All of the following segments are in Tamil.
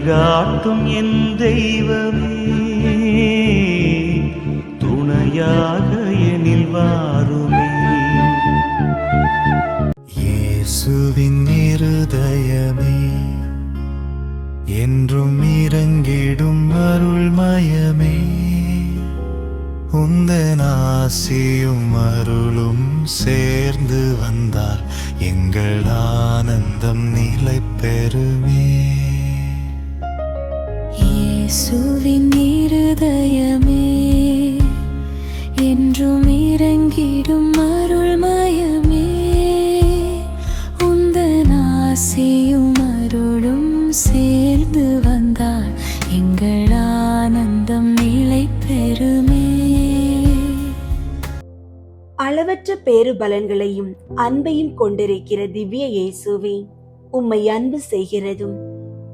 வழிகாட்டும் என் தெய்வமே, துணையாக எனில் வாருமே. இயேசுவின் இருதயமே, என்றும் இறங்கிடும் அருள்மயமே, உந்தன் ஆசியும் அருளும் சேர்ந்து வந்தால் எங்கள் ஆனந்தம் நிலை பெறுமே. இயேசுவின் இருதயமே, என்றும் இறங்கிடும் அருள்மயமே, உந்தன் ஆசியும் அருளும் சேர்ந்து வந்தால் எங்கள் ஆனந்தம் நிலை பெறுமே. அளவற்ற பேறு பலன்களையும் அன்பையும் கொண்டிருக்கிற திவ்ய இயேசுவே, உம்மை அன்பு செய்கிறதும்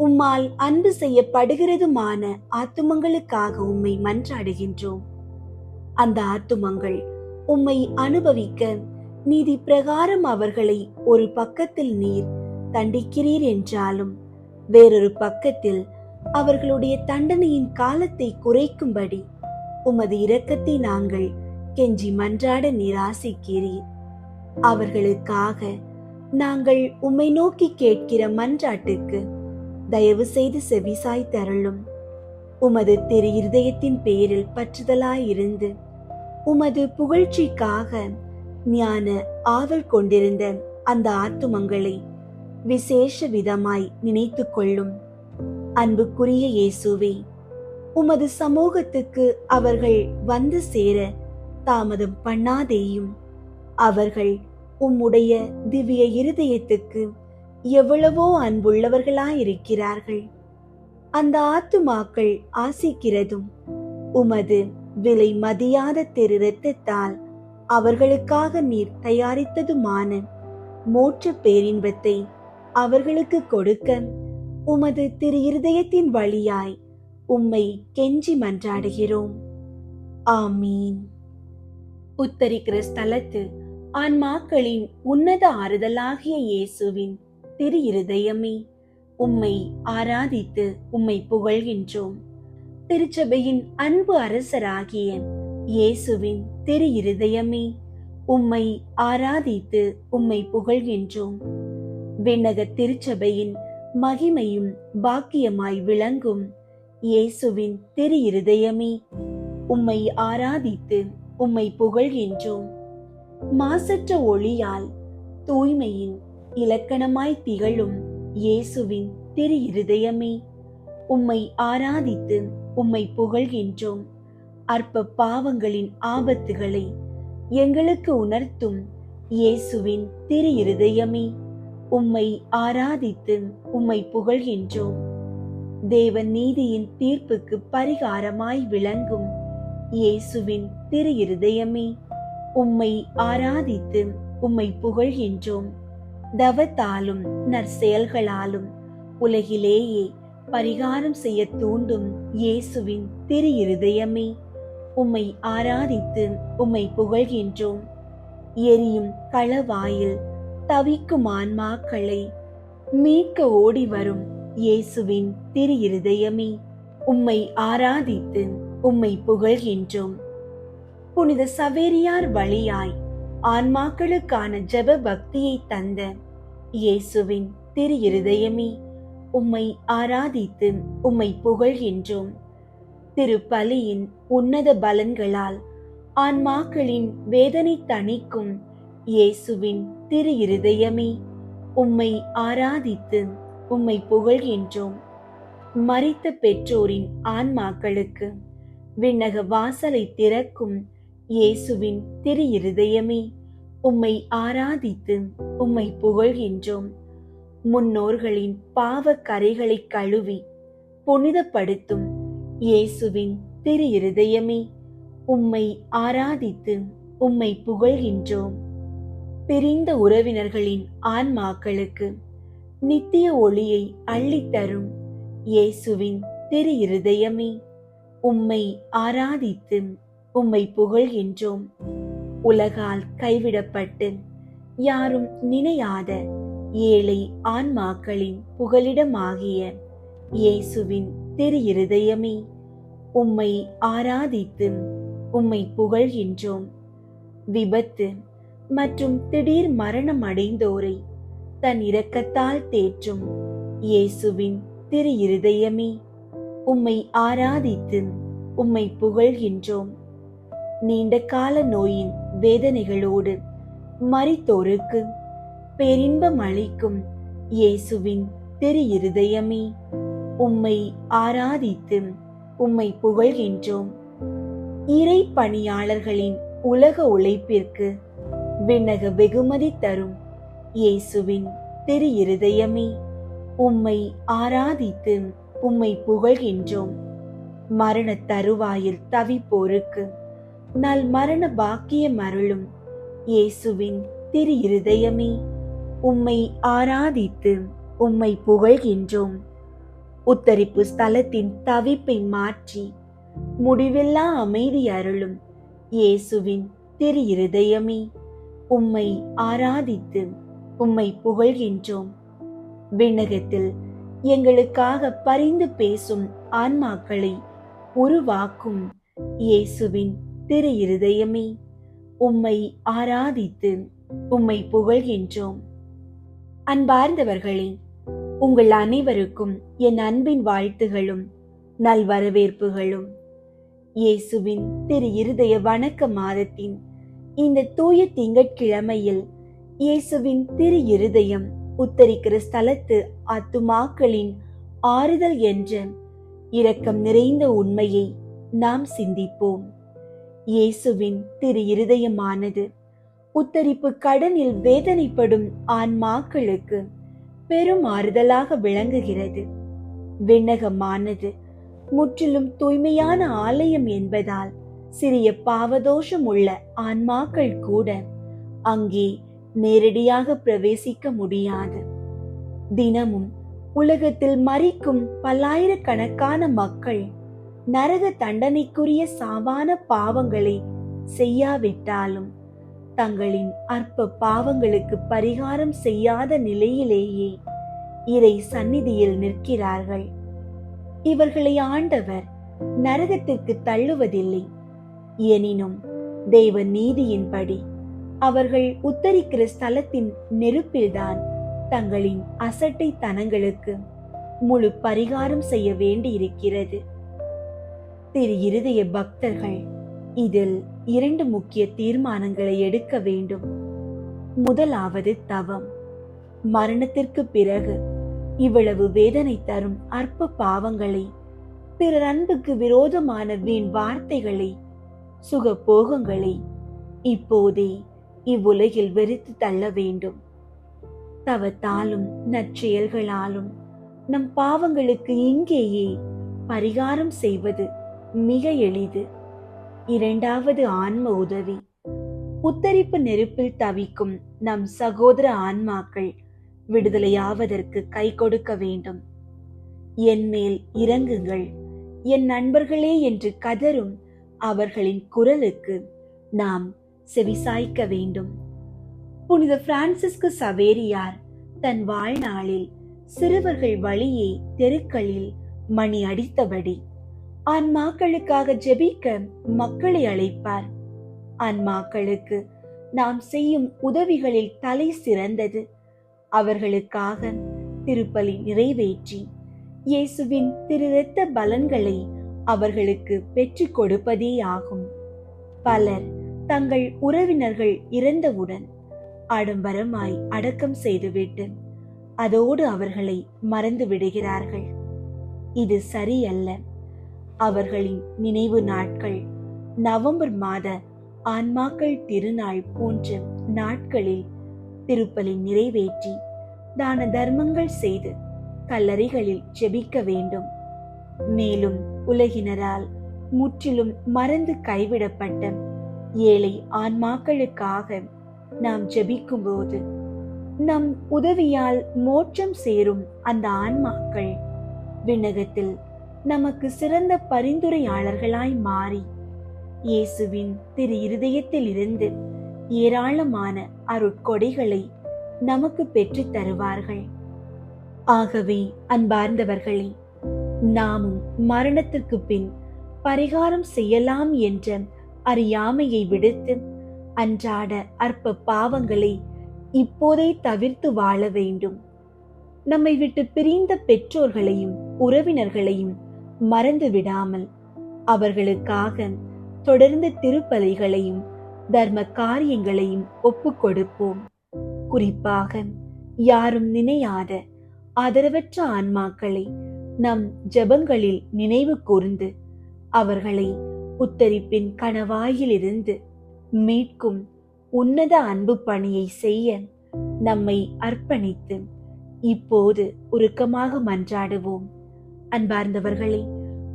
உம்மால் அன்பு செய்யப்படுகிறதுமான ஆத்துமங்களுக்காக உம்மை மன்றாடுகின்றோம். அந்த ஆத்துமங்கள் உம்மை அனுபவிக்க நீதி பிரகாரம் அவர்களை ஒரு பக்கத்தில் நீர் தண்டிக்கிறீர் என்றாலும், வேறொரு பக்கத்தில் அவர்களுடைய தண்டனையின் காலத்தை குறைக்கும்படி உமது இரக்கத்தை நாங்கள் கெஞ்சி மன்றாட நிராசிக்கிறீர். அவர்களுக்காக நாங்கள் உம்மை நோக்கி கேட்கிற மன்றாட்டுக்கு தயவு செய்து செவிசாய் தருளும். உமது திரு இருதயத்தின் பேரில் பற்றுதலாயிருந்து உமது புகழ்ச்சிக்காக ஞான ஆவல் கொண்டிருந்த அந்த ஆத்துமங்களை விசேஷ விதமாய் நினைத்து கொள்ளும். அன்புக்குரிய இயேசுவே, உமது சமூகத்துக்கு அவர்கள் வந்து சேர தாமதம் பண்ணாதேயும். அவர்கள் உம்முடைய திவ்ய இருதயத்துக்கு எவ்வளவோ அன்புள்ளவர்களாயிருக்கிறார்கள். அந்த ஆத்துமாக்கள் ஆசிக்கிறதும் உமது விலை மதியாத திரு இரத்தத்தால் அவர்களுக்காக நீர் தயாரித்ததுமான மோட்ச பேரின்பத்தை அவர்களுக்கு கொடுக்க உமது திரு இருதயத்தின் வழியாய் உம்மை கெஞ்சி மன்றாடுகிறோம். ஆமீன். உத்தரிக்கிற ஸ்தலத்து ஆன்மாக்களின் உன்னத ஆறுதலாகிய இயேசுவின் திரு இருதயமே, உம்மை ஆராதித்து உம்மை புகழ்கின்றோம். திருச்சபையின் அன்பு அரசராகிய இயேசுவின் திரு இருதயமே, உம்மை ஆராதித்து உம்மை புகழ்கின்றோம். விண்ணக திருச்சபையின் மகிமையும் பாக்கியமாய் விளங்கும் இயேசுவின் திரு இருதயமே, உம்மை ஆராதித்து உம்மை புகழ்கின்றோம். மாசற்ற ஒளியால் தூய்மையின் இலக்கணமாய் திகழும் இயேசுவின் திரு இருதயமே, உம்மை ஆராதித்து உம்மை புகழ்கின்றோம். அற்ப பாவங்களின் ஆபத்துகளை எங்களுக்கு உணர்த்தும் இயேசுவின் திரு இருதயமே, உம்மை ஆராதித்து உம்மை புகழ்கின்றோம். தேவ நீதியின் தீர்ப்புக்கு பரிகாரமாய் விளங்கும் இயேசுவின் திரு இருதயமே, உம்மை ஆராதித்து உம்மை புகழ்கின்றோம். தவத்தாலும் நற்செயல்களாலும் உலகிலேயே பரிகாரம் செய்ய தூண்டும் இயேசுவின் திரு இருதயமே, உம்மை ஆராதித்து உம்மை புகழ்கின்றோம். எரியும் களவாயில் தவிக்கும் ஆன்மாக்களை மீட்க ஓடி வரும் இயேசுவின் திரு இருதயமே, உம்மை ஆராதித்து உம்மை புகழ்கின்றோம். புனித சவேரியார் வழியாய் ஆன்மாக்களுக்கான ஜெப பக்தியை தந்த இயேசுவின் திரு இருதயமே, உம்மை ஆராதித்து உம்மை புகழ்கின்றோம். திருப்பலியின் உன்னத பலன்களால் ஆன்மாக்களின் வேதனை தணிக்கும் இயேசுவின் திரு இருதயமே, உம்மை ஆராதித்து உம்மை புகழ்கின்றோம். மரித்த பெற்றோரின் ஆன்மாக்களுக்கு விண்ணக வாசலை திறக்கும் இயேசுவின் திரு இருதயமே, உம்மை ஆராதித்து உம்மை புகழ்கின்றோம். முன்னோர்களின் பாவ கரைகளை கழுவி புனிதப்படுத்தும் இயேசுவின் திரு இருதயமே, உம்மை ஆராதித்து உம்மை புகழ்கின்றோம். பிரிந்த உறவினர்களின் ஆன்மாக்களுக்கு நித்திய ஒளியை அள்ளித்தரும் இயேசுவின் திரு இருதயமே, உம்மை ஆராதித்து உம்மை புகழ்கின்றோம். உலகால் கைவிடப்பட்டு யாரும் நினையாத ஏழை ஆன்மாக்களின் புகலிடமாகிய இயேசுவின் திரு இருதயமே, உம்மை ஆராதித்து உம்மை புகழ்கின்றோம். விபத்து மற்றும் திடீர் மரணம் அடைந்தோரை தன் இரக்கத்தால் தேற்றும் இயேசுவின் திரு இருதயமே, உம்மை ஆராதித்து உம்மை புகழ்கின்றோம். நீண்ட கால நோயின் வேதனைகளோடு மரித்தோருக்கு பேரின்பம் அளிக்கும் இயேசுவின் திரு இருதயமே, உம்மை ஆராதித்து உம்மை புகழ்கின்றோம். இறை பணியாளர்களின் உலக உழைப்பிற்கு விண்ணக வெகுமதி தரும் இயேசுவின் திரு இருதயமே, உம்மை ஆராதித்து உம்மை புகழ்கின்றோம். மரண தருவாயில் தவிப்போருக்கு நல் மரண பாக்கியம் அருளும் இயேசுவின் திரு இருதயமே, உம்மை ஆராதித்து உம்மை புகழ்கின்றோம். உத்தரிப்பு ஸ்தலத்தின் தவிப்பை மாற்றி முடிவில்லா அமைதி அருளும் இயேசுவின் திரு இருதயமே, உம்மை ஆராதித்து உம்மை புகழ்கின்றோம். விண்ணகத்தில் எங்களுக்காக பரிந்து பேசும் ஆன்மாக்களை உருவாக்கும் இயேசுவின் திரு இருதயமே, உம்மை ஆராதித்து உம்மை புகழ்கின்றோம். அன்பார்ந்தவர்களே, உங்கள் அனைவருக்கும் என் அன்பின் வாழ்த்துகளும் நல்வரவேற்புகளும். இயேசுவின் திரு இருதய வணக்க மாதத்தின் இந்த தூய திங்கட்கிழமையில் இயேசுவின் திரு இருதயம் உத்தரிக்கிற ஸ்தலத்து ஆத்துமாக்களின் ஆறுதல் என்ற இரக்கம் நிறைந்த உண்மையை நாம் சிந்திப்போம். இயேசுவின் திரு இருதயமானது உத்தரிப்பு கடனில் வேதனைப்படும் ஆன்மாக்களுக்கு பெரும் ஆறுதலாக விளங்குகிறது. விண்ணகமானது முற்றிலும் தூய்மையான ஆலயம் என்பதால் சிறிய பாவதோஷம் உள்ள ஆன்மாக்கள் கூட அங்கே நேரடியாக பிரவேசிக்க முடியாது. தினமும் உலகத்தில் மரிக்கும் பல்லாயிரக்கணக்கான மக்கள் நரக தண்டனைக்குரிய சாவான பாவங்களை செய்யாவிட்டாலும் தங்களின் அற்ப பாவங்களுக்கு பரிகாரம் செய்யாத நிலையிலேயே இறை சந்நிதியில் நிற்கிறார்கள். இவர்களை ஆண்டவர் நரகத்திற்கு தள்ளுவதில்லை. எனினும் தெய்வ நீதியின்படி அவர்கள் உத்தரிக்கிற ஸ்தலத்தின் நெருப்பில்தான் தங்களின் அசட்டை தனங்களுக்கு முழு பரிகாரம் செய்ய வேண்டியிருக்கிறது. திரு இருதய பக்தர்கள் இதில் 2 முக்கிய தீர்மானங்களை எடுக்க வேண்டும். முதலாவது தவம். மரணத்திற்கு பிறகு இவ்வளவு வேதனை தரும் அற்ப பாவங்களை, பிறர் அன்புக்கு விரோதமான வீண் வார்த்தைகளை, சுக போகங்களை இப்போதே இவ்வுலகில் வெறுத்து தள்ள வேண்டும். தவத்தாலும் நற்செயல்களாலும் நம் பாவங்களுக்கு இங்கேயே பரிகாரம் செய்வது மிக எளிது. இரண்டாவது ஆன்ம உதவி. உத்தரிப்பு நெருப்பில் தவிக்கும் நம் சகோதர ஆன்மாக்கள் விடுதலையாவதற்கு கை கொடுக்க வேண்டும். என் மேல் இறங்குங்கள் என் நண்பர்களே என்று கதரும் அவர்களின் குரலுக்கு நாம் செவிசாய்க்க வேண்டும். புனித பிரான்சிஸ்கு சவேரியார் தன் வாழ்நாளில் சிறுவர்கள் வழியே தெருக்களில் மணி அடித்தபடி ஆன்மாக்களுக்காக ஜெபிக்க மக்களை அழைப்பார். ஆன்மாக்களுக்கு நாம் செய்யும் உதவிகளில் தலை சிறந்தது அவர்களுக்காக திருப்பலி நிறைவேற்றி இயேசுவின் திரு இரத்த பலன்களை அவர்களுக்கு பெற்றுக் கொடுப்பதே ஆகும். பலர் தங்கள் உறவினர்கள் இறந்தவுடன் ஆடம்பரமாய் அடக்கம் செய்துவிட்டு அதோடு அவர்களை மறந்து விடுகிறார்கள். இது சரியல்ல. அவர்களின் நினைவு நாட்கள் நவம்பர் மாத ஆன்மாக்கள் திருநாள் போன்ற நாட்களில் திருப்பலி நிறைவேற்றி தான தர்மங்கள் செய்து கல்லறைகளில் ஜெபிக்க வேண்டும். மேலும் உலகினரால் முற்றிலும் மறந்து கைவிடப்பட்ட ஏழை ஆன்மாக்களுக்காக நாம் ஜெபிக்கும் போது நம் உதவியால் மோட்சம் சேரும் அந்த ஆன்மாக்கள் விண்ணகத்தில் நமக்கு சிறந்த பரிந்துரையாளர்களாய் மாறி இயேசுவின் திரு இருதயத்தில் இருந்து ஏராளமான அருட்கொடைகளை நமக்கு பெற்றுத் தருவார்கள். ஆகவே அன்பார்ந்தவர்களே, நாமும் மரணத்திற்கு பின் பரிகாரம் செய்யலாம் என்ற அறியாமையை விடுத்து அன்றாட அற்ப பாவங்களை இப்போதே தவிர்த்து வாழ வேண்டும். நம்மை விட்டு பிரிந்த பெற்றோர்களையும் உறவினர்களையும் மறந்து விடாமல் அவர்களுக்காக தொடர்ந்து திருப்பலிகளையும் தர்ம காரியங்களையும் ஒப்புக் கொடுப்போம். குறிப்பாக யாரும் நினையாத ஆதரவற்ற ஆன்மாக்களை நம் ஜெபங்களில் நினைவு கூர்ந்து அவர்களை உத்தரிப்பின் கணவாயிலிருந்து மீட்கும் உன்னத அன்பு பணியை செய்ய நம்மை அர்ப்பணித்து இப்போது உருக்கமாக மன்றாடுவோம். அன்பார்ந்தவர்களே,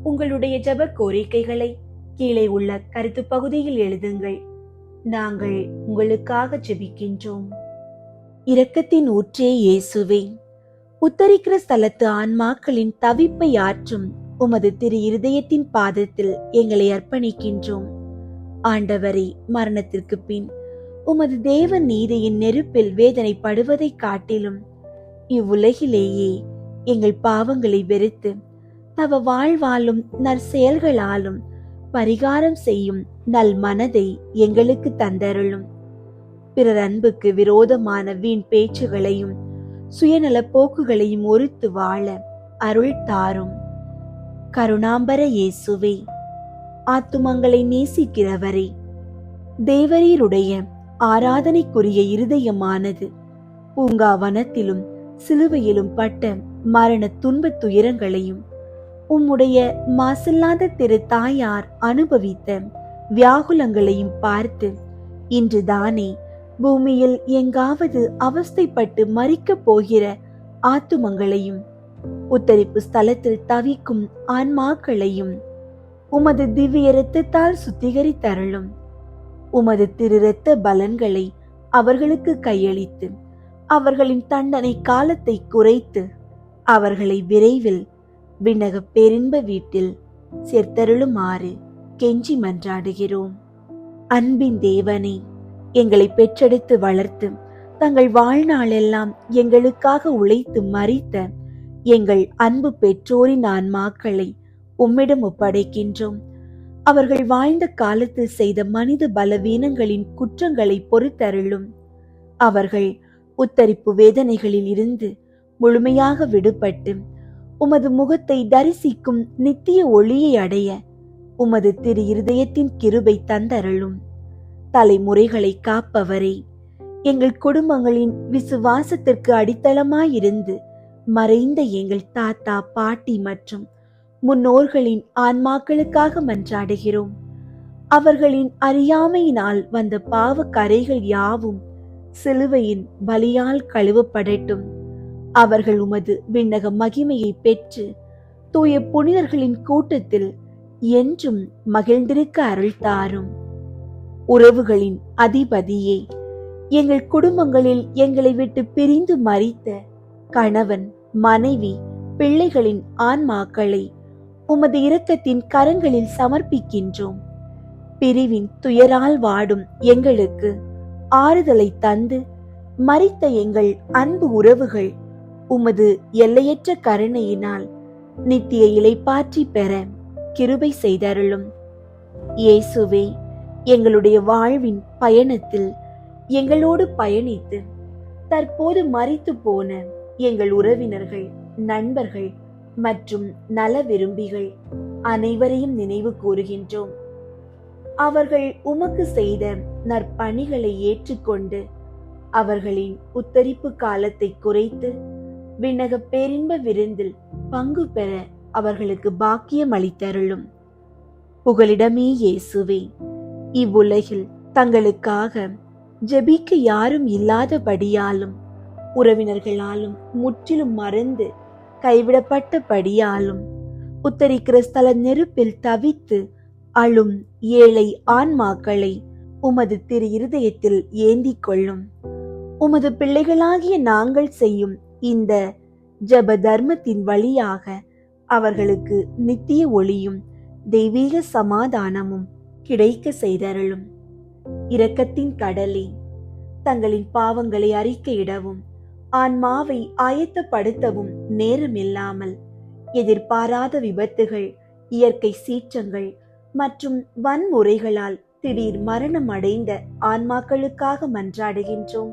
உங்களுடைய ஜெப கோரிக்கைகளை கீழே உள்ள கருத்து பகுதியில் எழுதுங்கள். நாங்கள் உங்களுக்காக ஜெபிக்கின்றோம். இரக்கத்தின் ஊற்றே இயேசுவே, உத்தரிக்கிற ஸ்தலத்து ஆன்மாக்களின் தவிப்பை ஆற்றும் உமது திரு இருதயத்தின் பாதத்தில் எங்களை அர்ப்பணிக்கின்றோம். ஆண்டவரே, மரணத்திற்கு பின் உமது தேவ நீதியின் நெருப்பில் வேதனைப்படுவதை காட்டிலும் இவ்வுலகிலேயே எங்கள் பாவங்களை வெறுத்து தவ வாழ்வாலும் நற்செயல்களாலும் பரிகாரம் செய்யும் நல் மனதை எங்களுக்கு தந்தருளும். பிறர் அன்புக்கு விரோதமான வீண் பேச்சுகளையும் சுயநல போக்குகளையும் ஒருத்து வாழ அருள் தாரும். கருணாம்பர இயேசுவே, ஆத்துமங்களை நேசிக்கிறவரே, தேவரீருடைய ஆராதனைக்குரிய இருதயமானது பூங்காவனத்திலும் சிலுவையிலும் பட்ட மரண துன்பத் துயரங்களையும் உம்முடைய மாசில்லாத திரு தாயார் அனுபவித்த வியாகுலங்களையும் பார்த்து இன்றுதானே பூமியில் எங்காவது அவஸ்தைப்பட்டு மரிக்கப் போகிற ஆத்துமங்களையும் உத்தரிப்பு ஸ்தலத்தில் தவிக்கும் ஆன்மாக்களையும் உமது திவ்ய இரத்தத்தால் சுத்திகரித்தருளும். உமது திரு இரத்த பலன்களை அவர்களுக்கு கையளித்து அவர்களின் தண்டனை காலத்தை குறைத்து அவர்களை விரைவில் விண்ணக பேரின்ப வீட்டில் சேர்த்தருளுமாறு கெஞ்சி மன்றாடுகிறோம். அன்பின் தேவனே, எங்களை பெற்றெடுத்து வளர்த்து தங்கள் வாழ்நாளெல்லாம் எங்களுக்காக உழைத்து மரித்த எங்கள் அன்பு பெற்றோரின் ஆன்மாக்களை உம்மிடம் ஒப்படைக்கின்றோம். அவர்கள் வாழ்ந்த காலத்தில் செய்த மனித பலவீனங்களின் குற்றங்களை பொறுத்தருளும். அவர்கள் உத்தரிப்பு வேதனைகளில் இருந்து முழுமையாக விடுபட்டு உமது முகத்தை தரிசிக்கும் நித்திய ஒளியை அடைய உமது திரு இருதயத்தின் கிருபை தந்தருளும். தலைமுறைகளை காப்பவரே, எங்கள் குடும்பங்களின் விசுவாசத்திற்கு அடித்தளமாயிருந்து மறைந்த எங்கள் தாத்தா பாட்டி மற்றும் முன்னோர்களின் ஆன்மாக்களுக்காக மன்றாடுகிறோம். அவர்களின் அறியாமையினால் வந்த பாவ கரைகள் யாவும் சிலுவையின் பலியால் கழுவப்படட்டும். அவர்கள் உமது விண்ணக மகிமையை பெற்று தூய புனிதர்களின் கூட்டத்தில் என்றும் மகிழ்ந்திருக்க அருள் தாரும். உறவுகளின் அதிபதியே, எங்கள் குடும்பங்களில் எங்களை விட்டு பிரிந்து மரித்த கணவன், மனைவி, பிள்ளைகளின் ஆன்மாக்களை உமது இரக்கத்தின் கரங்களில் சமர்ப்பிக்கின்றோம். பிரிவின் துயரால் வாடும் எங்களுக்கு ஆறுதலை தந்து மரித்த எங்கள் அன்பு உறவுகள் உமது எல்லையற்ற கருணையினால் நித்திய இளைப்பாற்றி பெற கிருபை செய்தருளும். இயேசுவே, எங்களுடைய வாழ்வின் பயணத்தில் எங்களோடு பயணித்து தற்போது மரித்து போன எங்கள் உறவினர்கள், நண்பர்கள் மற்றும் நல விரும்பிகள் அனைவரையும் நினைவு கூறுகின்றோம். அவர்கள் உமக்கு செய்த நற்பணிகளை ஏற்றுக்கொண்டு அவர்களின் உத்தரிப்பு காலத்தை குறைத்து விண்ணக பேரின்ப விருந்தில் பங்கு பெற அவர்களுக்கு பாக்கியம் அளித்தருளும். புகலிடமே இயேசுவே, இவ்வுலகில் தங்களுக்காக ஜெபிக்க யாரும் இல்லாதபடியாலும் உறவினர்களாலும் முற்றிலும் மறந்து கைவிடப்பட்டபடியாலும் உத்தரிக்கிற ஸ்தல நெருப்பில் தவித்து அழும் ஏழை ஆன்மாக்களை உமது திரு இருதயத்தில் ஏந்திக் கொள்ளும். உமது பிள்ளைகளாகிய நாங்கள் செய்யும் இந்த ஜப தர்மத்தின் வழியாக அவர்களுக்கு நித்திய ஒளியும் தெய்வீக சமாதானமும் கிடைக்க செய்தருளும். இரக்கத்தின் கடலே, தங்களின் பாவங்களை அறிக்கையிடவும் ஆன்மாவை ஆயத்தப்படுத்தவும் நேரமில்லாமல் எதிர்பாராத விபத்துகள், இயற்கை சீற்றங்கள் மற்றும் வன்முறைகளால் திடீர் மரணம் அடைந்த ஆன்மாக்களுக்காக மன்றாடுகின்றோம்.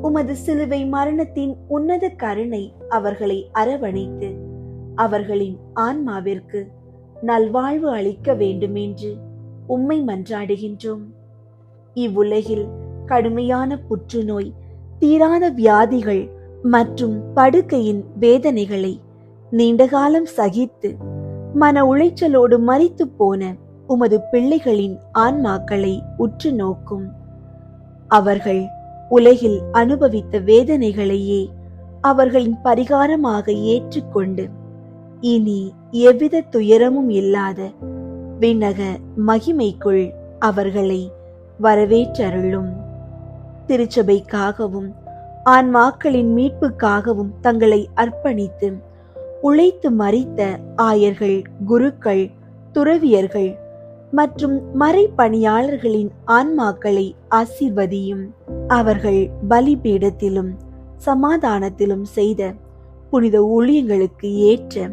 உமது சிலுவை மரணத்தின் உன்னத கருணை அவர்களை அரவணைத்து அவர்களின் ஆன்மாவிற்கு நல்வாழ்வு அளிக்க வேண்டும் என்று உம்மை மன்றாடுகின்றோம். இவ்வுலகில் கடுமையான புற்றுநோய், தீராத வியாதிகள் மற்றும் படுக்கையின் வேதனைகளை நீண்டகாலம் சகித்து மன உளைச்சலோடு மரித்து போன உமது பிள்ளைகளின் ஆன்மாக்களை உற்று நோக்கும். அவர்கள் உலகில் அனுபவித்த வேதனைகளையே அவர்களின் பரிகாரமாக ஏற்றுக்கொண்டு இனி எவ்வித துயரமும் இல்லாத விண்ணக மகிமைக்குள் அவர்களை வரவேற்றருளும். திருச்சபைக்காகவும் ஆன்மாக்களின் மீட்புக்காகவும் தங்களை அர்ப்பணித்து உழைத்து மரித்த ஆயர்கள், குருக்கள், துறவியர்கள் மற்றும் மறைப்பணியாளர்களின் ஆன்மாக்களை ஆசீர்வதியும். அவர்கள் பலிபீடத்திலும் சமாதானத்திலும் செய்த புனித ஊழியங்களுக்கு ஏற்ற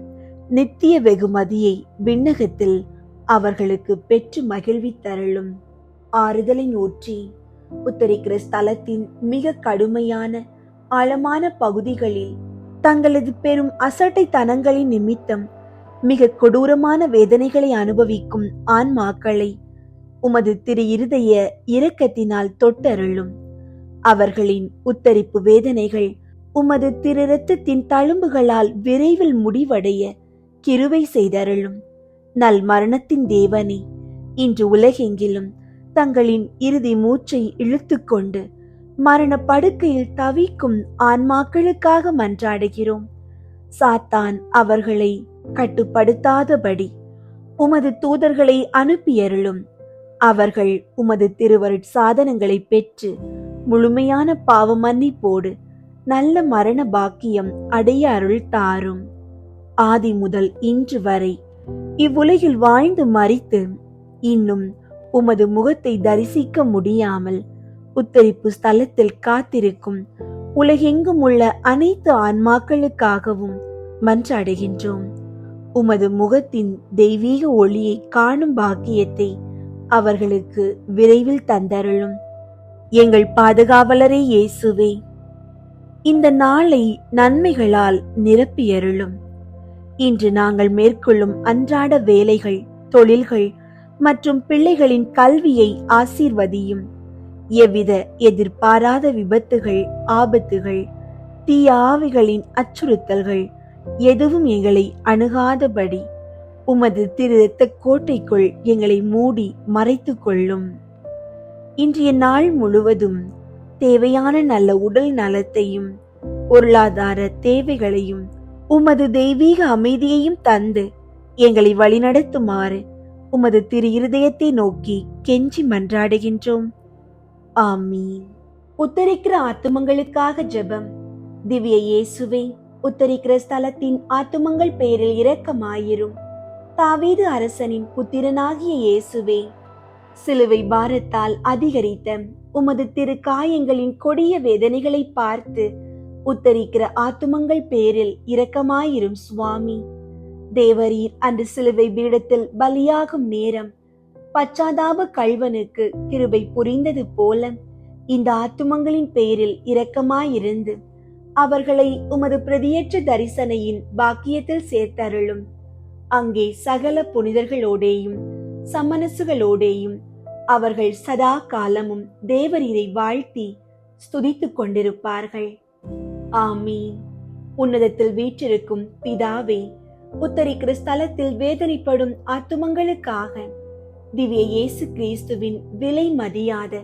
நித்திய வெகுமதியை விண்ணகத்தில் அவர்களுக்கு பெற்று மகிழ்வித்தருளும். ஆறுதலின் ஊற்றி உத்தரிக்கிற ஸ்தலத்தின் மிக கடுமையான ஆழமான பகுதிகளில் தங்களது பெரும் அசட்டைத்தனங்களின் நிமித்தம் மிக கொடூரமான வேதனைகளை அனுபவிக்கும் ஆன்மாக்களை உமது திரு இருதய இரக்கத்தினால் தொட்டருளும். அவர்களின் உத்தரிப்பு வேதனைகள் உமது திரு இரத்தத்தின் தழும்புகளால் விரைவில் முடிவடைய கிருபை செய்தருளும். நல் மரணத்தின் தேவனே, இன்று உலகெங்கிலும் தங்களின் இறுதி மூச்சை இழுத்துக்கொண்டு மரண படுக்கையில் தவிக்கும் ஆன்மாக்களுக்காக மன்றாடுகிறோம். சாத்தான் அவர்களை கட்டுப்படுத்தாதபடி உமது தூதர்களை அனுப்பியருளும். அவர்கள் உமது திருவருட் சாதனங்களை பெற்று முழுமையான பாவ மன்னிப்போடு நல்ல மரண பாக்கியம் அடைய அருள் தாரும். ஆதி முதல் இன்று வரை இவ்வுலகில் வாழ்ந்து மரித்து இன்னும் உமது முகத்தை தரிசிக்க முடியாமல் உத்தரிப்பு ஸ்தலத்தில் காத்திருக்கும் உலகெங்கும் உள்ள அனைத்து ஆன்மாக்களுக்காகவும் மன்றாடுகின்றோம். உமது முகத்தின் தெய்வீக ஒளியை காணும் பாக்கியத்தை அவர்களுக்கு விரைவில் தந்தருளும். எங்கள் பாதுகாவலரே இயேசுவே, இந்த நாளை நன்மைகளால் நிரப்பியருளும். இன்று நாங்கள் மேற்கொள்ளும் அன்றாட வேலைகள், தொழில்கள் மற்றும் பிள்ளைகளின் கல்வியை ஆசீர்வதியும். எவ்வித எதிர்பாராத விபத்துகள், ஆபத்துகள், தீய ஆவிகளின் அச்சுறுத்தல்கள் எதுவும் எங்களை அணுகாதபடி உமது திரு இரத்த கோட்டைக்குள் எங்களை மூடி மறைத்து கொள்ளும். இன்றைய நாள் முழுவதும் தேவையான நல்ல உடல் நலத்தையும் பொருளாதார தேவைகளையும் உமது தெய்வீக அமைதியையும் தந்து எங்களை வழிநடத்துமாறு உமது திரு இருதயத்தை நோக்கி கெஞ்சி மன்றாடுகின்றோம். ஆமீன். உத்தரிக்கிற ஆத்துமங்களுக்காக ஜெபம். திவ்ய இயேசுவே, உத்தரிக்கிற ஸ்தலத்தின் ஆத்துமங்கள் பேரில் இரக்கமாயிரும். தாவீது அரசனின் புத்திரனாகிய இயேசுவே, சிலுவை பாரத்தால் அதிகரித்த உமது திரு காயங்களின் கொடிய வேதனைகளை பார்த்து உத்தரிக்கிற ஆத்துமங்கள் பேரில் இரக்கமாயிரும் சுவாமி. தேவரீர் அன்று சிலுவை பீடத்தில் பலியாகும் நேரம் பச்சாதாப கள்வனுக்கு கிருபை புரிந்தது போல இந்த ஆத்துமங்களின் பேரில் இரக்கமாயிருந்து அவர்களை உமது பிரதியேற்ற தரிசனையின் பாக்கியத்தில் சேர்த்தருளும். அங்கே சகல புனிதர்களோடேயும் சமனசுகளோடேயும் அவர்கள் சதா காலமும் தேவரீரை வாழ்த்தி ஸ்துதித்துக் கொண்டிருப்பார்கள். ஆமீன். உன்னதத்தில் வீற்றிருக்கும் பிதாவே, உத்தரிக்கிற ஸ்தலத்தில் வேதனைப்படும் ஆத்துமங்களுக்காக திவ்ய இயேசு கிறிஸ்துவின் விலை மதியாத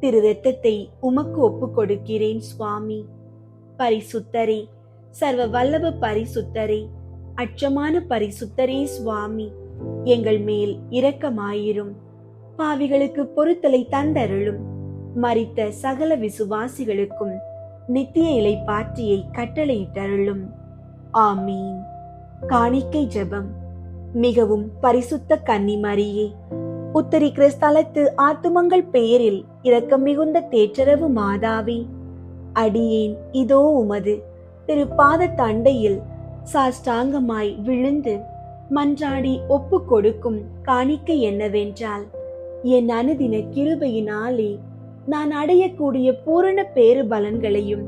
திரு இரத்தத்தை உமக்கு ஒப்புக் கொடுக்கிறேன் சுவாமி. பரிசுத்தரே, சர்வ வல்லப பரிசுத்தரே, அச்சமான பரிசுத்தரே சுவாமி, எங்கள் மேல் இரக்கமாயிரும். பாவிகளுக்கு பொறுத்தலை தந்தருளும். மரித்த சகல விசுவாசிகளுக்கும் நித்திய இளைப்பாற்றியை கட்டளையிட்டருளும். ஆமீன். காணிக்கை ஜெபம். மிகவும் பரிசுத்த கன்னி மரியே, உத்தரிக்கிற ஸ்தலத்து ஆத்துமங்கள் பெயரில் இரக்கம் மிகுந்த தேற்றரவு மாதாவே, அடியேன் இதோ உமது திரு பாத தண்டையில் சாஷ்டாங்கமாய் விழுந்து மன்றாடி ஒப்பு கொடுக்கும் காணிக்கை என்னவென்றால், என் அனுதின கிருபையினாலே நான் அடையக்கூடிய பூரண பேறு பலன்களையும்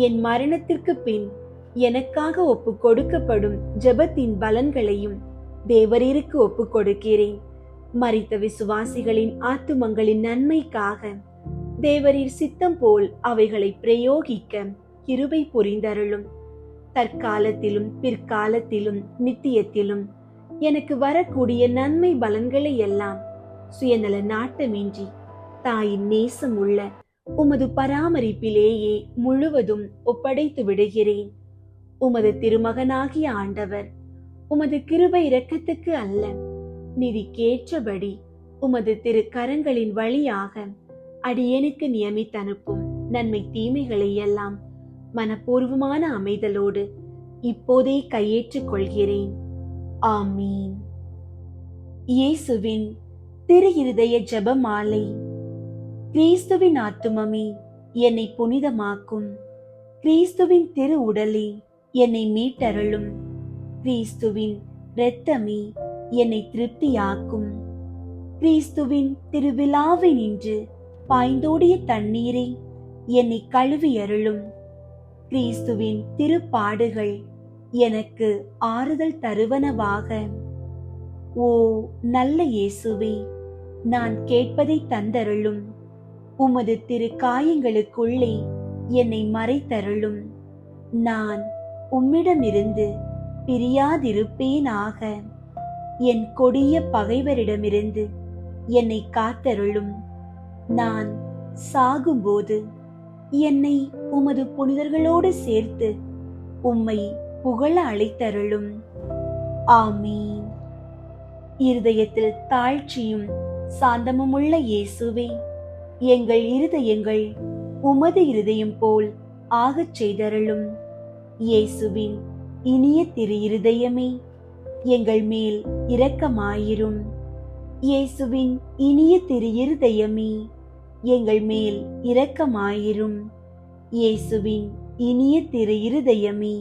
என் மரணத்திற்கு பின் எனக்காக ஒப்பு கொடுக்கப்படும் ஜெபத்தின் பலன்களையும் தேவரீருக்கு ஒப்பு கொடுக்கிறேன். மரித்த விசுவாசிகளின் ஆத்துமங்களின் நன்மைக்காக தேவரீர் சித்தம் போல் அவைகளை பிரயோகிக்க கிருபை புரிந்தருளும். தற்காலத்திலும் பிற்காலத்திலும் நித்தியத்திலும் எனக்கு வரக்கூடிய நன்மை பலன்களை எல்லாம் சுயநல நாட்டமின்றி தாயின் நேசம் உள்ள உமது பராமரிப்பிலேயே முழுவதும் ஒப்படைத்து விடுகிறேன். உமது திருமகனாகிய ஆண்டவர் உமது கிருபை இரக்கத்துக்கு அல்ல, நிதிக்கேற்றபடி உமது திரு கரங்களின் வழியாக அடியேனுக்கு நியமித்தனுப்பும் நன்மை தீமைகளை எல்லாம் மனப்பூர்வமான அமைதலோடு இப்போதே கையேற்றுக் கொள்கிறேன். ஆமீன். இயேசுவின் திரு இருதய ஜெப மாலை. கிறிஸ்துவின் ஆத்துமமே என்னை புனிதமாக்கும். கிறிஸ்துவின் திரு உடலே என்னை மீட்டருளும். கிறிஸ்துவின் இரத்தமே என்னை திருப்தியாக்கும். கிறிஸ்துவின் திருவிழாவை நின்று பாய்ந்தோடிய தண்ணீரை என்னை கழுவியருளும். கிறிஸ்துவின் திருப்பாடுகள் எனக்கு ஆறுதல் தருவனவாக. ஓ நல்ல இயேசுவே, நான் கேட்பதை தந்தருளும். உமது திரு காயங்களுக்குள்ளே என்னை மறைத்தருளும். நான் உம்மிடமிருந்து பிரியாதிருப்பேனாக. என் கொடிய பகைவரிடமிருந்து என்னை காத்தருளும். நான் சாகும்போது என்னை உமது புனிதர்களோடு சேர்த்து உம்மை புகழ அழைத்தருளும். ஆமீன். இருதயத்தில் தாழ்ச்சியும் சாந்தமுமுள்ள இயேசுவே, எங்கள் இருதயங்கள் உமது இருதயம் போல் ஆகச் செய்தருளும். இயேசுவின் இனிய திரு இருதயமே, எங்கள் மேல் இரக்கமாயிரும். இயேசுவின் இனிய திரு இருதயமே, எங்கள் மேல் இரக்கமாயிரும். இயேசுவின் இனிய திரு இருதயமே,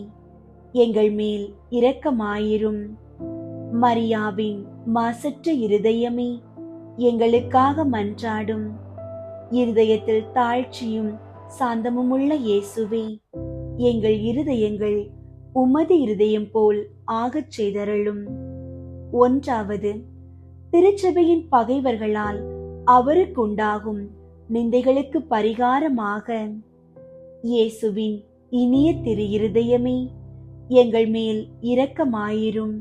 எங்கள் மேல் இரக்கமாயிரும். மரியாவின் மாசற்ற இருதயமே, எங்களுக்காக மன்றாடும். இருதயத்தில் தாழ்ச்சியும் சாந்தமுமுள்ள இயேசுவே, எங்கள் இருதயங்கள் உமது இருதயம் போல் ஆகச் செய்தருளும். 1. திருச்சபையின் பகைவர்களால் அவருக்குண்டாகும் நிந்தைகளுக்கு பரிகாரமாக. இயேசுவின் இனிய திரு இருதயமே, எங்கள் மேல் இரக்கமாயிரும்.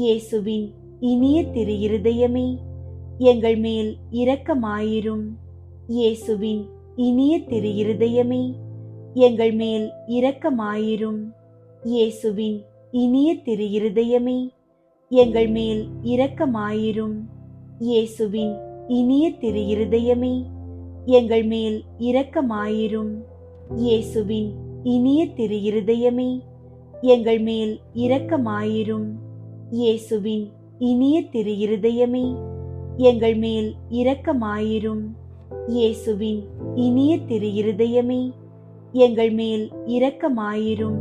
இயேசுவின் இனிய திரு இருதயமே, எங்கள் மேல் இரக்கமாயிரும். இயேசுவின் இனிய திரு இருதயமே, எங்கள் மேல் இரக்கமாயிரும். இயேசுவின் இனிய திரு இருதயமே, எங்கள் மேல் இரக்கமாயிரும். இயேசுவின் இனிய திரு இருதயமே, எங்கள் மேல் இரக்கமாயிரும். இயேசுவின் இனிய திரு இருதயமே, எங்கள் மேல் இரக்கமாயிரும். இயேசுவின் இனிய திரு இருதயமே, எங்கள் மேல் இரக்கமாயிரும். இயேசுவின் இனிய திரு இருதயமே, எங்கள் மேல் இரக்கமாயிரும்.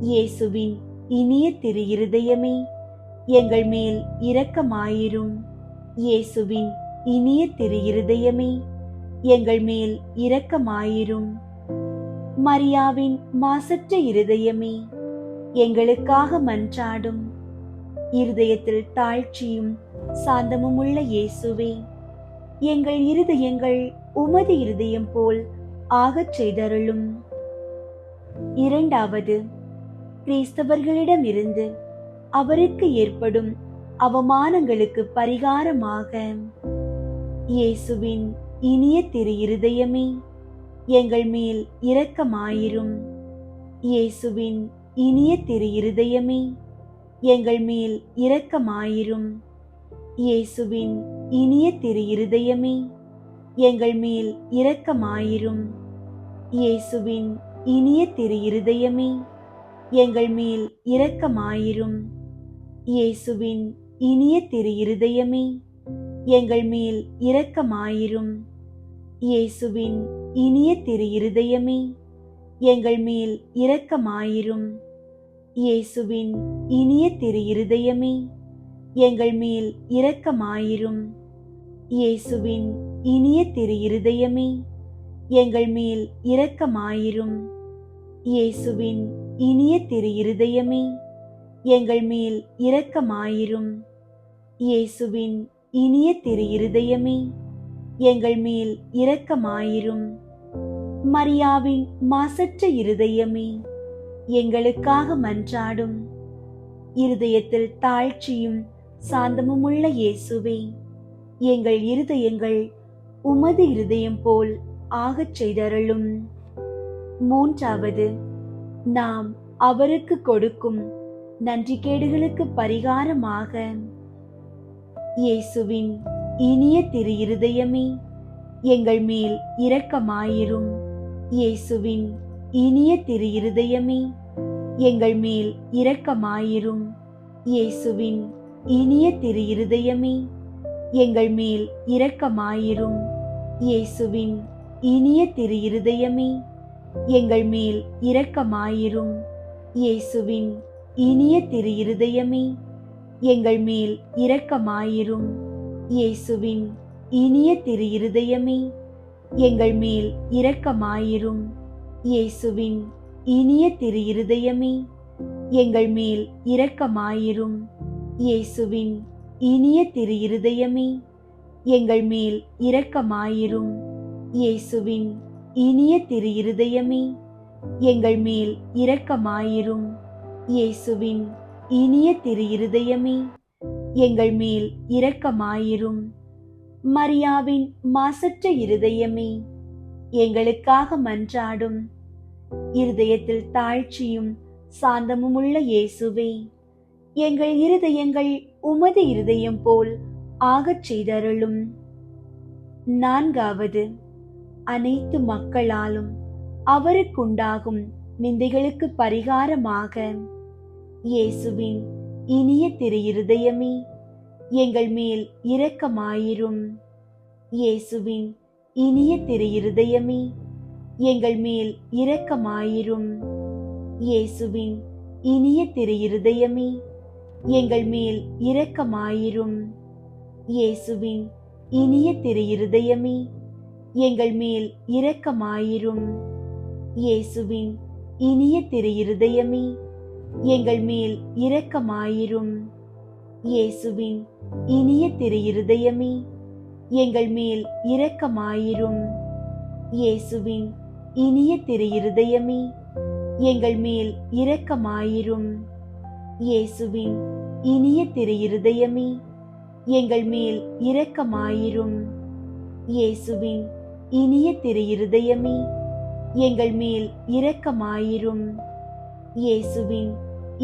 இயேசுவின் இனிய திரு இருதயமே, எங்கள் மேல் இரக்கமாயிரும். இயேசுவின் இனிய திரு இருதயமே, எங்கள் மேல் இரக்கமாயிரும். மரியாவின் மாசற்ற இருதயமே, எங்களுக்காக மன்றாடும். இருதயத்தில் தாழ்ச்சியும் சாந்தமுமுள்ள இயேசுவே, எங்கள் இருதயங்கள் உமது இருதயம் போல் ஆகச் செய்தருளும். 2. கிறிஸ்தவர்களிடமிருந்து அவருக்கு ஏற்படும் அவமானங்களுக்கு பரிகாரமாக. இயேசுவின் இனிய திரு இருதயமே, எங்கள் மேல் இரக்கமாயிரும். இயேசுவின் இனிய திரு இருதயமே, எங்கள் மேல் இரக்கமாயிரும். இயேசுவின் இனிய திரு இருதயமே, எங்கள் மேல் இரக்கமாயிரும். இயேசுவின் இனிய திரு இருதயமே, எங்கள் மேல் இரக்கமாயிரும். இயேசுவின் இனிய திரு இருதயமே, எங்கள் மேல் இரக்கமாயிரும். இயேசுவின் இனிய திரு இருதயமே, எங்கள் மேல் இரக்கமாயிரும். இயேசுவின் இனிய திரு இருதயமே, எங்கள் மேல் இரக்கமாயிரும். இயேசுவின் இனிய திரு இருதயமே, எங்கள் மேல் இரக்கமாயிரும். இயேசுவின் இனிய திரு இருதயமே, எங்கள் மேல் இரக்கமாயிரும். இயேசுவின் இனிய திரு இருதயமே, எங்கள் மேல் இரக்கமாயிரும். மரியாவின் மாசற்ற இருதயமே, எங்களுக்காக மன்றாடும். இருதயத்தில் தாழ்ச்சியும் சாந்தமுமுள்ள இயேசுவே, எங்கள் இருதயங்கள் உமது இருதயம் போல் ஆகச் செய்தருளும். மூன்றாவது, நாம் அவருக்கு கொடுக்கும் நன்றிகேடுகளுக்கு பரிகாரமாக இயேசுவின் இனிய திரு இருதயமே, எங்கள் மேல் இரக்கமாயிரும். இயேசுவின் இனிய திரு இருதயமே, எங்கள் மேல் இரக்கமாயிரும். இயேசுவின் இனிய திரு இருதயமே, எங்கள் மேல் இரக்கமாயிரும். இயேசுவின் இனிய திரு இருதயமே, எங்கள் மேல் இரக்கமாயிரும். இயேசுவின் இனிய திரு இருதயமே, எங்கள் மேல் இரக்கமாயிரும். இயேசுவின் இனிய திரு இருதயமே, எங்கள் மேல் இரக்கமாயிரும். இயேசுவின் இனிய திரு இருதயமே, எங்கள் மேல் இரக்கமாயிரும். இயேசுவின் இனிய திரு இருதயமே, எங்கள் மேல் இரக்கமாயிரும். இயேசுவின் இனிய திரு இருதயமே, எங்கள் மேல் இரக்கமாயிரும். இயேசுவின் இனிய திரு இருதயமே, எங்கள் மேல் இரக்கமாயிரும். மரியாவின் மாசற்ற இருதயமே, எங்களுக்காக மன்றாடும். இருதயத்தில் தாழ்ச்சியும் சாந்தமுமுள்ள இயேசுவே, எங்கள் இருதயங்கள் உமது இருதயம் போல் ஆகச் செய்தருளும். நான்காவது, அனைத்து மக்களாலும் அவருக்குண்டாகும் நிந்தைகளுக்கு பரிகாரமாக இயேசுவின் இனிய திரு இருதயமே, எங்கள் மேல் இரக்கமாயிரும். இயேசுவின் இனிய திரு இருதயமே, எங்கள் மேல் இரக்கமாயிரும். இயேசுவின் இனிய திரு இருதயமே, எங்கள் மேல் இரக்கமாயிரும். இயேசுவின் இனிய திரு இருதயமே, எங்கள் மேல் இரக்கமாயிரும். இயேசுவின் இனிய திரு இருதயமே, எங்கள் மேல் இரக்கமாயிரும். இயேசுவின் இனிய திரு இருதயமே, எங்கள் மேல் இரக்கமாயிரும். இயேசுவின் இனிய திரு இருதயமே, எங்கள் மேல் இரக்கமாயிரும். இயேசுவின் இனிய திரு இருதயமே, எங்கள் மேல் இரக்கமாயிரும். இயேசுவின் இனிய திரு இருதயமே, எங்கள் மேல் இரக்கமாயிரும். இயேசுவின்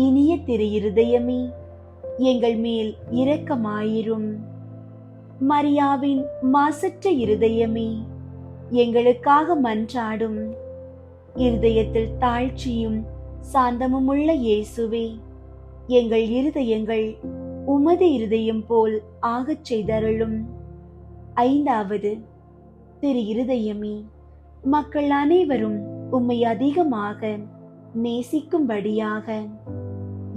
இனிய திரு இருதயமே, எங்கள் மேல் இரக்கமாயிரும். மரியாவின் மாசற்ற இருதயமே, எங்களுக்காக மன்றாடும். இருதயத்தில் தாழ்ச்சியும் சாந்தமுமுள்ள இயேசுவே, எங்கள் இருதயங்கள் உமது இருதயம் போல் ஆகச் செய்தருளும். ஐந்தாவது, திரு இருதயமே, மக்கள் அனைவரும் உம்மை அதிகமாக நேசிக்கும்படியாக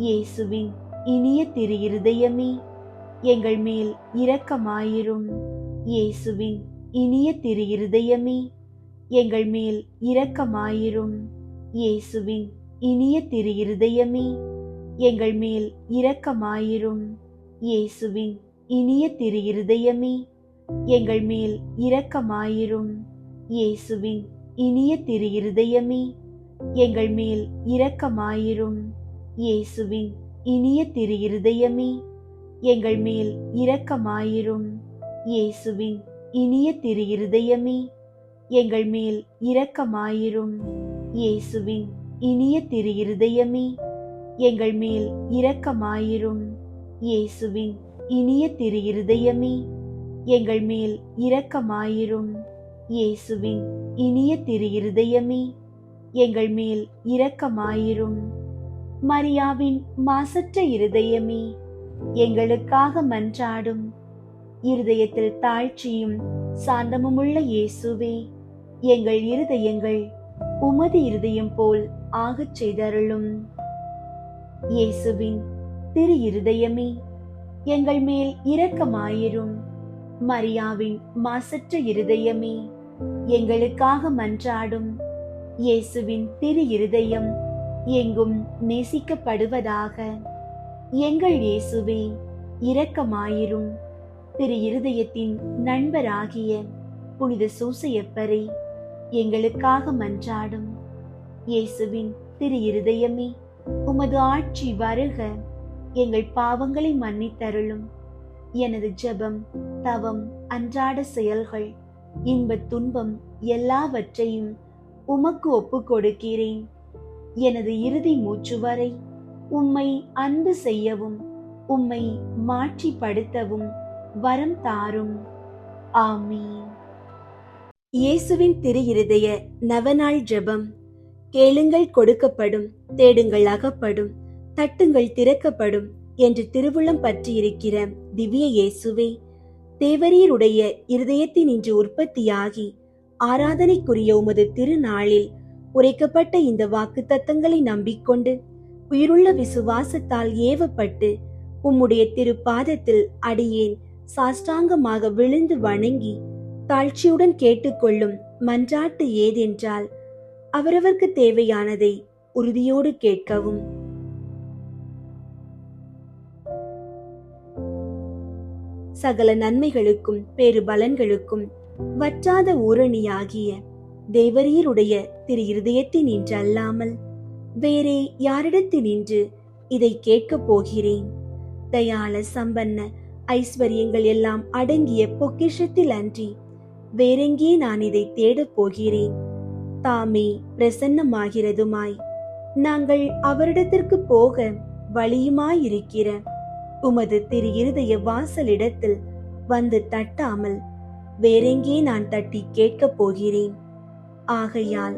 இயேசுவின் இனிய திரு இருதயமே, எங்கள் மேல் இரக்கமாயிரும். இயேசுவின் இனிய திரு இருதயமே, எங்கள் மேல் இரக்கமாயிரும். இயேசுவின் இனிய திரு இருதயமே, எங்கள் மேல் இரக்கமாயிரும். இயேசுவின் இனிய திரு இருதயமே, எங்கள் மேல் இரக்கமாயிரும். இயேசுவின் இனிய திரு இருதயமே, எங்கள் மேல் இரக்கமாயிரும். இயேசுவின் இனிய திரு இருதயமே, எங்கள் மேல் இரக்கமாயிரும். இயேசுவின் இனிய திரு இருதயமே, எங்கள் மேல் இரக்கமாயிரும். இயேசுவின் இனிய திரு இருதயமே, எங்கள் மேல் இரக்கமாயிரும். இயேசுவின் இனிய திரு இருதயமே, எங்கள் மேல் இரக்கமாயிரும். இயேசுவின் இனிய திரு இருதயமே, எங்கள் மேல் இரக்கமாயிரும். மரியாவின் மாசற்ற இருதயமே, எங்களுக்காக மன்றாடும். இருதயத்தில் தாழ்ச்சியும் சாந்தமுமுள்ள இயேசுவே, எங்கள் இருதயங்கள் உமது இருதயம் போல் ஆகச் செய்தருளும். இயேசுவின் திரு இருதயமே, எங்கள் மேல் இரக்கமாயிரும். மரியாவின் மாசற்ற இருதயமே, எங்களுக்காக மன்றாடும். இயேசுவின் திரு இருதயம் எங்கும் நேசிக்கப்படுவதாக. எங்கள் இயேசுவே, இரக்கமாயிரும். திரு இருதயத்தின் நண்பராகிய புனித சூசையப்பரே, எங்களுக்காக மன்றாடும். இயேசுவின் திரு இருதயமே, உமது ஆட்சி வருக. எங்கள் பாவங்களை மன்னித்தருளும். எனது ஜெபம், தவம், அன்றாட செயல்கள், இன்பத் துன்பம் எல்லாவற்றையும் உமக்கு ஒப்புக் கொடுக்கிறேன். எனது இறுதி மூச்சு வரை உம்மை அன்பு செய்யவும் உம்மை மாற்றிப்படுத்தவும் வரம் தாரும். ஆமீன். இயேசுவின் திரு இருதய நவநாள் ஜெபம். கேளுங்கள் கொடுக்கப்படும், தேடுங்கள் அகப்படும், தட்டுங்கள் திறக்கப்படும் என்று திருவுளம் பற்றியிருக்கிற திவ்ய இயேசுவே, தேவரீருடைய இருதயத்தின் இன்று உற்பத்தியாகி ஆராதனைக்குரிய உமது திருநாளில் உரைக்கப்பட்ட இந்த வாக்கு தத்தங்களை நம்பிக்கொண்டு உயிருள்ள விசுவாசத்தால் ஏவப்பட்டு உம்முடைய திருப்பாதத்தில் அடியேன் சாஷ்டாங்கமாக விழுந்து வணங்கி தாழ்ச்சியுடன் கேட்டுக்கொள்ளும் மன்றாட்டு ஏதென்றால், அவரவர்க்கு தேவையானதை உறுதியோடு கேட்கவும். சகல நன்மைகளுக்கும் பேறு பலன்களுக்கும் வற்றாத ஊரணியாகிய தேவரீருடைய திரு இருதயத்தினின்று அல்லாமல் வேறே யாரிடத்தினின்று இதை கேட்கப் போகிறேன்? தயால சம்பன்ன ஐஸ்வர்யங்கள் எல்லாம் அடங்கிய பொக்கிஷத்தில் அன்றி வேறெங்கே நான் இதை தேடப் போகிறேன்? தாமே பிரசன்னமாகிறதுமாய் நாங்கள் அவரிடத்திற்கு போக வழியுமாயிருக்கிற உமது திரு இருதய வாசலிடத்தில் வந்து தட்டாமல் வேறெங்கே நான் தட்டி கேட்கப் போகிறேன்? ஆகையால்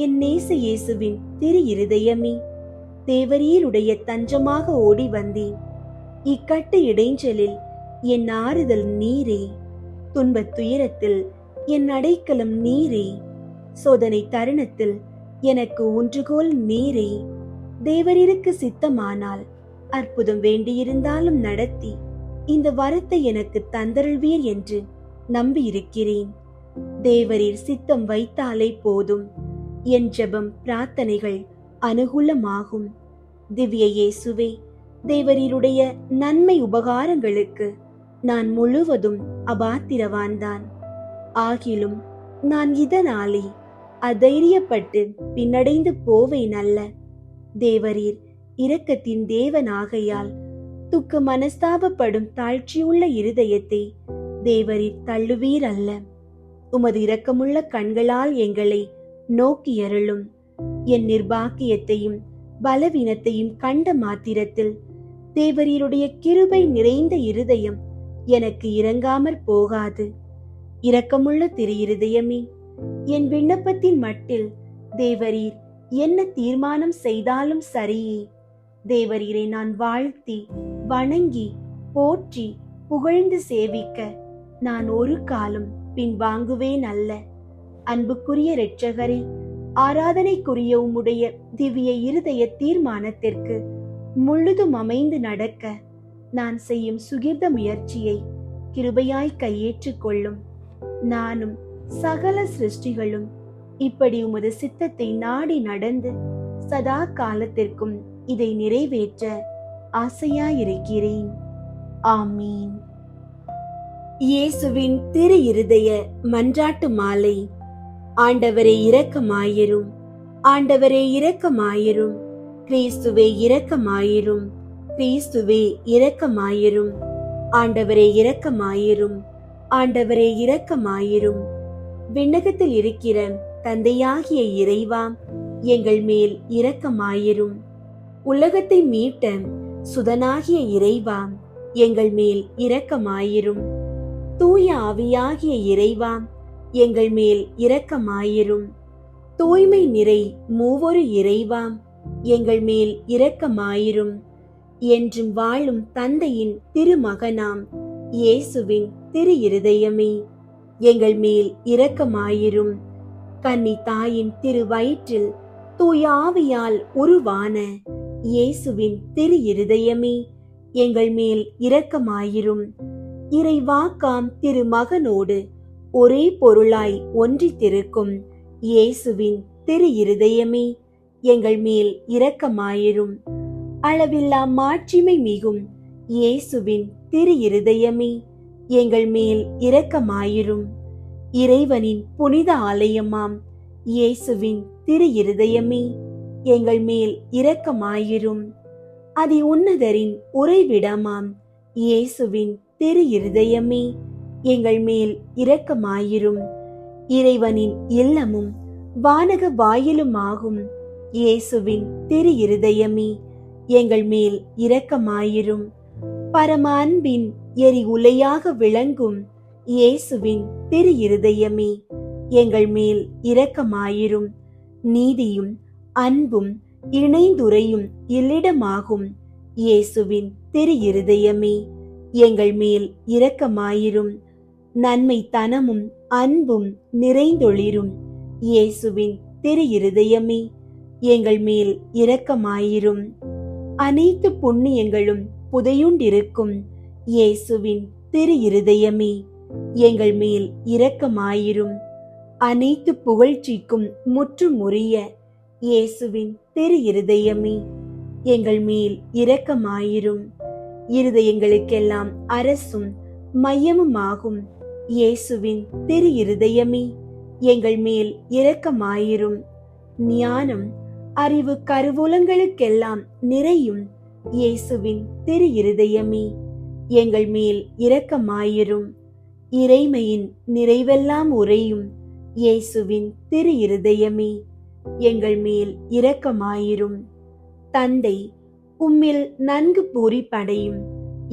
என் நேச இயேசுவின் திரு இருதயமே, தேவரீருடைய தஞ்சமாக ஓடி வந்தேன். இக்கட்டு இடைஞ்சலில் என் ஆறுதல் நீரே, துன்பத் துயரத்தில் என் அடைக்கலம் நீரே, சோதனை தருணத்தில் எனக்கு ஊன்றுகோல் நீரே. தேவரீருக்கு சித்தமானால் அற்புதம் வேண்டியிருந்தாலும் நடத்தி இந்த வரத்தை எனக்கு தந்தருள்வீர் என்று நம்பியிருக்கிறேன். தேவரீர் சித்தம் வைத்தாலே போதும், என் ஜெபம் பிரார்த்தனைகள் அனுகூலமாகும். திவ்ய இயேசுவே, தேவரீருடைய நன்மை உபகாரங்களுக்கு நான் முழுவதும் அபாத்திரவான்தான். ஆகிலும் நான் இதனாலே அதைரியப்பட்டு பின்னடைந்து போவேன் அல்ல. தேவரீர் இரக்கத்தின் தேவனாகையால் துக்க மனஸ்தாபப்படும் தாழ்ச்சியுள்ள இருதயத்தை தேவரீர் தள்ளுவீர் அல்ல. உமது இரக்கமுள்ள கண்களால் எங்களை நோக்கியருளும். என் நிர்பாக்கியத்தையும் பலவீனத்தையும் கண்ட மாத்திரத்தில் தேவரீருடைய கிருபை நிறைந்த இருதயம் எனக்கு இரங்காமற் போகாது. இரக்கமுள்ள திரு இருதயமே, என் விண்ணப்பத்தின் மட்டில் தேவரீர் என்ன தீர்மானம் செய்தாலும் சரியே. தேவரீரை நான் வாழ்த்தி வணங்கி போற்றி புகழ்ந்து சேவிக்க நான் ஒரு காலம் பின் வாங்குவேன் அல்ல. அன்புக்குரிய இரட்சகரே, ஆராதனைக்குரிய உம்முடைய திவ்ய இருதய தீர்மானத்திற்கு முழுதும் அமைந்து நடக்க நான் செய்யும் சுகிர்த முயற்சியை கிருபையாய் கையேற்றுக் கொள்ளும். நானும் சகல சிருஷ்டிகளும் இப்படி உமது சித்தத்தை நாடி நடந்து சதா காலத்திற்கும் இதை நிறைவேற்ற ஆசையாயிருக்கிறேன். ஆமீன். இயேசுவின் திரு இருதய மன்றாட்டு மாலை. ஆண்டவரே இரக்கமாயிரும், ஆண்டவரே இரக்கமாயிரும், கிறிஸ்துவே இரக்கமாயிரும், கிறிஸ்துவே இரக்கமாயிரும், ஆண்டவரே இரக்கமாயிரும், ஆண்டவரே இரக்கமாயிரும். விண்ணகத்தில் இருக்கிற தந்தையாகிய இறைவா, எங்கள் மேல் இரக்கமாயிரும். உலகத்தை மீட்ட சுதனாகிய இறைவா, எங்கள் மேல் இரக்கமாயிரும். தூய ஆவியாகிய இறைவா, எங்கள் மேல் இரக்கமாயிரும். தூய்மை நிறை மூவொரு இறைவா, எங்கள் மேல் இரக்கமாயிரும். என்றும் வாழும் தந்தையின் திருமகனாம் இயேசுவின் திரு இருதயமே, எங்கள் மேல் இரக்கமாயிரும். கன்னி தாயின் திரு வயிற்றில் தூய ஆவியால் உருவான இயேசுவின் திரு இருதயமே, எங்கள் மேல் இரக்கமாயிரும். இறைவாக்காம் திருமகனோடு ஒரே பொருளாய் ஒன்றித்திருக்கும் இயேசுவின் திரு இருதயமே, எங்கள் மேல் இரக்கமாயிரும். அளவில்லா மாட்சிமை மிகும் இயேசுவின் திரு இருதயமே, எங்கள் மேல் இரக்கமாயிரும். இறைவனின் புனித ஆலயமாம் இயேசுவின் திரு இருதயமே, எங்கள் மேல் இரக்கமாயிரும். அதி உன்னதரின் உறைவிடமாம் இயேசுவின் திரு இருதயமே, எங்கள் மேல் இரக்கமாயிரும். இறைவனின் இல்லமும் வானக வாயிலுமாகும் இயேசுவின் திரு இருதயமே, எங்கள் மேல் இரக்கமாயிரும். பரம அன்பின் எரி உலையாக விளங்கும் இயேசுவின் திரு இருதயமே, எங்கள் மேல் இரக்கமாயிரும். நீதியும் அன்பும் இணைந்துரையும் இல்லிடமாகும் இயேசுவின் திரு இருதயமே, எங்கள் மேல் இரக்கமாயிரும். நன்மை தனமும் அன்பும் நிறைந்தொளிரும் இயேசுவின் திரு இருதயமே, எங்கள் மேல் இரக்கமாயிரும். அனைத்து புண்ணியங்களும் புதையுண்டிருக்கும் இயேசுவின் திரு இருதயமே, எங்கள் மேல் இரக்கமாயிரும். அனைத்து புகழ்ச்சிக்கும் முற்றுமுறிய இயேசுவின் திரு இருதயமே, எங்கள் மேல் இரக்கமாயிரும். இருதயங்களுக்கெல்லாம் அரசும் மையமுமாகும் இயேசுவின் திரு இருதயமே, எங்கள் மேல் இரக்கமாயிரும். ஞானம் அறிவு கருவூலங்களுக்கெல்லாம் நிறையும் இயேசுவின் திரு இருதயமே, எங்கள் மேல் இரக்கமாயிரும். இறைமையின் நிறைவெல்லாம் உறையும் இயேசுவின் திரு இருதயமே, எங்கள் மேல் இரக்கமாயிரும். தந்தை உம்மில் நன்கு பூரிப்படையும்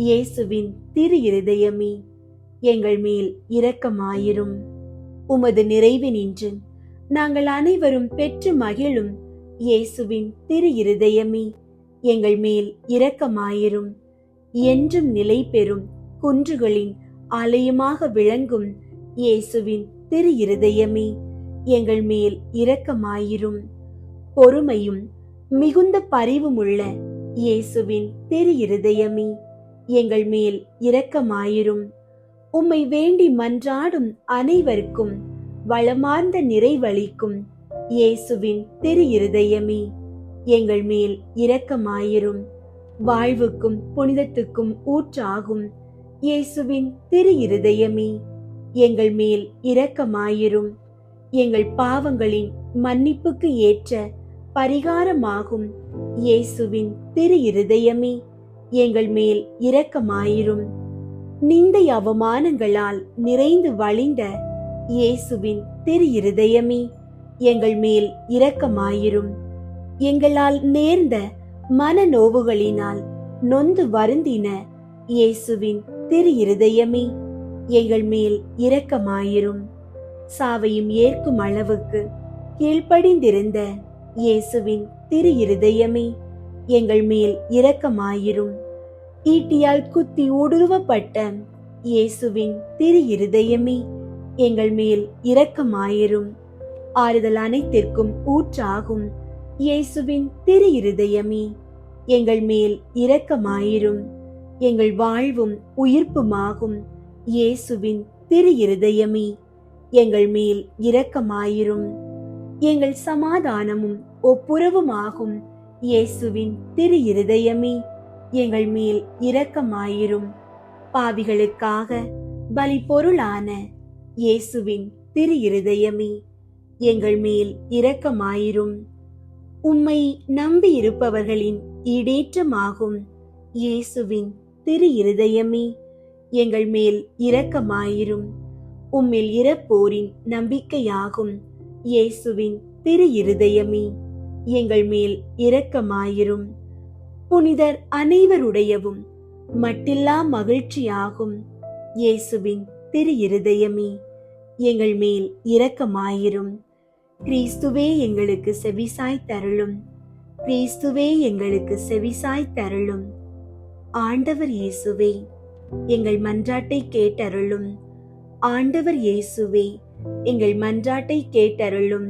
இயேசுவின் திரு இருதயமே, எங்கள் மேல் இரக்கமாயிரும். உமது நிறைவினின்று நாங்கள் அனைவரும் பெற்று மகிழும் இயேசுவின் திரு இருதயமே, எங்கள் மேல் இரக்கமாயிரும். என்றும் நிலை பெறும் குன்றுகளின் ஆலயமாக விளங்கும் இயேசுவின் திரு இருதயமே, எங்கள் மேல் இரக்கமாயிரும். பொறுமையும் மிகுந்த பரிவுமுள்ள இயேசுவின் திரு இருதயமே, எங்கள் மேல் இரக்கமாயிரும். உம்மை வேண்டி மன்றாடும் அனைவருக்கும் வளமார்ந்த நிறைவளிக்கும் இயேசுவின் திரு இருதயமே, எங்கள் மேல் இரக்கமாயிரும். வாழ்வுக்கும் புனிதத்துக்கும் ஊற்றாகும் இயேசுவின் திரு இருதயமே, எங்கள் மேல் இரக்கமாயிரும். எங்கள் பாவங்களின் மன்னிப்புக்கு ஏற்ற பரிகாரமாகும் இயேசுவின் திரு இருதயமே, எங்கள் மேல் இரக்கமாயிரும். நிந்தை அவமானங்களால் நிறைந்து வழிந்த இயேசுவின் திரு இருதயமே, எங்கள் மேல் இரக்கமாயிரும். எங்களால் நேர்ந்த மனநோவுகளினால் நொந்து வருந்தின இயேசுவின் திரு இருதயமே, எங்கள் மேல் இரக்கமாயிரும். சாவையும் ஏற்கும் அளவுக்கு கீழ்ப்படிந்திருந்த இயேசுவின் திரு இருதயமே, எங்கள் மேல் இரக்கமாயிரும். ஈட்டியால் குத்தி ஊடுருவப்பட்ட இயேசுவின் திரு இருதயமே, எங்கள் மேல் இரக்கமாயிரும். ஆறுதல் அனைத்திற்கும் ஊற்றாகும் இயேசுவின் திரு இருதயமே, எங்கள் மேல் இரக்கமாயிரும். எங்கள் வாழ்வும் உயிர்ப்புமாகும் இயேசுவின் திரு இருதயமே, எங்கள் மேல் இரக்கமாயிரும். எங்கள் சமாதானமும் ஒப்புரவுமாகும் இயேசுவின் திரு இருதயமே, எங்கள் மேல் இரக்கமாயிரும். பாவிகளுக்காக பலி பொருளான இயேசுவின் திரு இருதயமே, எங்கள் மேல் இரக்கமாயிரும். உம்மை நம்பியிருப்பவர்களின் ஈடேற்றமாகும் இயேசுவின் திரு இருதயமே, எங்கள் மேல் இரக்கமாயிரும். உம்மில் இறப்போரின் நம்பிக்கையாகும் இயேசுவின் திரு இருதயமே, எங்கள் மேல் இரக்கமாயிரும். புனிதர் அனைவருடையவும் மட்டில்லா மகிழ்ச்சியாகும் இயேசுவின் திரு இருதயமே, எங்கள் மேல் இரக்கமாயிரும். கிறிஸ்துவே எங்களுக்கு செவிசாய் தருளும். கிறிஸ்துவே எங்களுக்கு செவிசாய் தருளும். ஆண்டவர் இயேசுவே, எங்கள் மன்றாட்டை கேட்டருளும். ஆண்டவர் இயேசுவே, எங்கள் மன்றாட்டை கேட்டருளும்.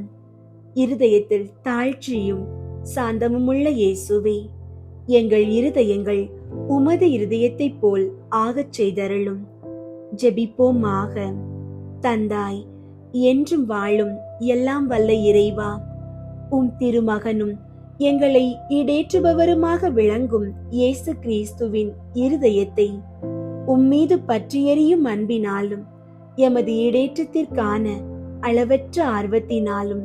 இருதயத்தில் தாழ்ச்சியும் சாந்தமுமுள்ள இயேசுவே, எங்கள் இருதயங்கள் உமது இருதயத்தைப் போல் ஆகச் செய்தருளும். ஜெபிப்போமாக. தந்தாய், என்றும் வாழும் எல்லாம் வல்ல இறைவா, உம் திருமகனும் எங்களை ஈடேற்றுபவருமாக விளங்கும் இயேசு கிறிஸ்துவின் இருதயத்தை உம்மீது பற்றியெறியும் அன்பினாலும் எமது ஈடேற்றத்திற்கான அளவற்ற ஆர்வத்தினாலும்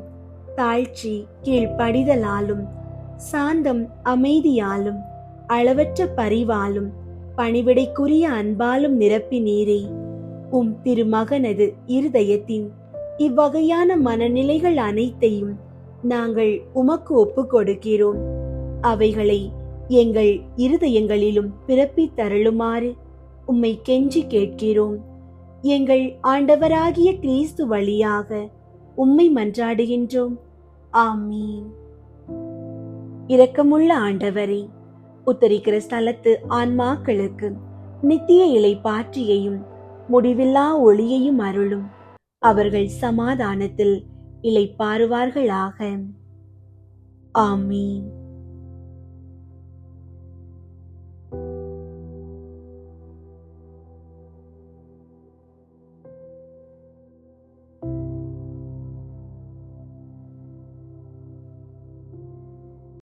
தாழ்ச்சி கீழ்ப்படிதலாலும் சாந்தம் அமைதியாலும் அளவற்ற பரிவாலும் பணிவிடைக்குரிய அன்பாலும் நிரப்பினீரே. உம் திருமகனது இருதயத்தின் இவ்வகையான மனநிலைகள் அனைத்தையும் நாங்கள் உமக்கு ஒப்புக் கொடுக்கிறோம். அவைகளை எங்கள் இருதயங்களிலும் பிறப்பித்தருளுமாறு உம்மை கெஞ்சி கேட்கிறோம். எங்கள் ஆண்டவராகிய கிறிஸ்து வழியாக உம்மை மன்றாடுகின்றோம். ஆமீன். இரக்கமுள்ள ஆண்டவரே, உத்தரிக்கிற ஸ்தலத்து ஆன்மாக்களுக்கு நித்திய இளைப்பாற்றியையும் முடிவில்லா ஒளியையும் அருளும். அவர்கள் சமாதானத்தில் இளைப்பாறுவார்களாக. ஆமீன்.